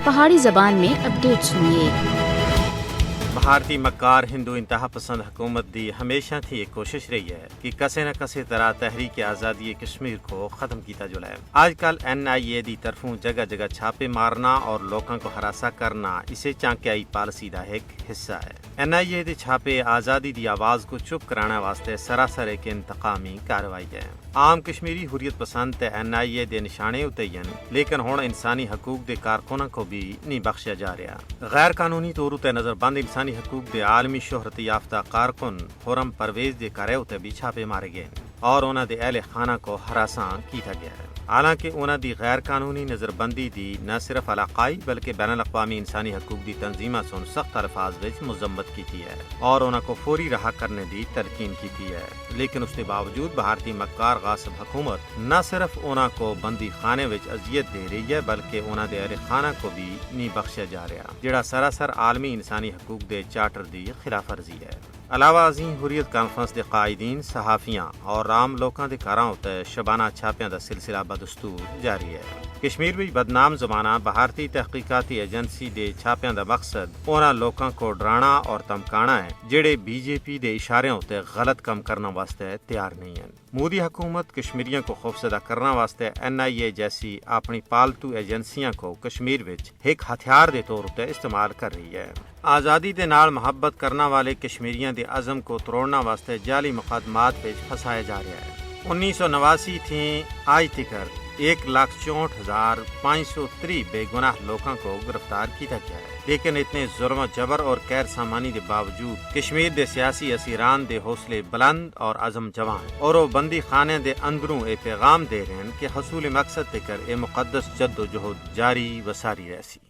پہاڑی زبان میں اپڈیٹ سنیے۔ بھارتی مکار ہندو انتہا پسند حکومت دی ہمیشہ تھی ایک کوشش رہی ہے کہ کسے نہ کسے طرح تحریک آزادی کشمیر کو ختم کیتا جائے۔ آج کل NIA دی طرفوں جگہ جگہ چھاپے مارنا اور لوگوں کو ہراساں کرنا اسے چانکیائی پالیسی دا ایک حصہ ہے۔ NIA دے چھاپے آزادی دی آواز کو چپ کرانے واسطے سراسر ایک انتقامی کارروائی ہے۔ عام کشمیری حریت پسند تے NIA دے نشانے اتین، لیکن ہن انسانی حقوق دے کارکنوں کو بھی نہیں بخشیا جا رہا۔ غیر قانونی طور تے نظر بند انسانی حقوق دے عالمی شہرت یافتہ کارکن خرم پرویز دے گھرے اتنے بھی چھاپے مارے گئے اور انہوں دے اہل خانہ کو ہراساں کیتا گیا ہے۔ حالانکہ انہوں دی غیر قانونی نظر بندی دی نہ صرف علاقائی بلکہ بین الاقوامی انسانی حقوق دی تنظیمہ سن سخت الفاظ وچ مذمت کی ہے اور انہوں کو فوری رہا کرنے دی تلقین کی ہے، لیکن اس کے باوجود بھارتی مکار غاصب حکومت نہ صرف انہوں کو بندی خانے وچ اذیت دے رہی ہے بلکہ انہوں دے اہل خانہ کو بھی نہیں بخشیا جا رہا، جڑا سراسر عالمی انسانی حقوق دے چارٹر دی خلاف ورزی ہے۔ علاوہ ازیں حریت کانفرنس دے قائدین، صحافیاں اور عام لوکاں دے گھراں اُتے شبانہ چھاپیاں دا سلسلہ بدستور جاری ہے۔ کشمیر وچ بدنام زمانہ بھارتی تحقیقاتی ایجنسی دے چھاپیاں دا مقصد انہاں لوکاں کو ڈرانا اور دمکانا ہے جڑے BJP دے اشاریاں اُتے غلط کام کرنا واسطے تیار نہیں ہیں۔ مودی حکومت کشمیریوں کو خوفزدہ کرنا واسطے NIA جیسی اپنی پالتو ایجنسیاں کو کشمیر وچ ایک ہتھیار دے طور تے استعمال کر رہی ہے۔ آزادی دے نال محبت کرنا والے کشمیریاں دے عزم کو توڑنا واسطے جعلی مقدمات وچ پھنسایا جا رہا ہے۔ 1989 تھی آج تکر 1,64,530 بے گناہ لوگوں کو گرفتار کیا گیا ہے، لیکن اتنے ظلم و جبر اور غیر سامانی دے باوجود کشمیر دے سیاسی اسیران دے حوصلے بلند اور عزم جوان اور وہ بندی خانے دے اندروں اے پیغام دے رہے ہیں کہ حصول مقصد تکر اے مقدس جد و جہد جاری و ساری رہسی۔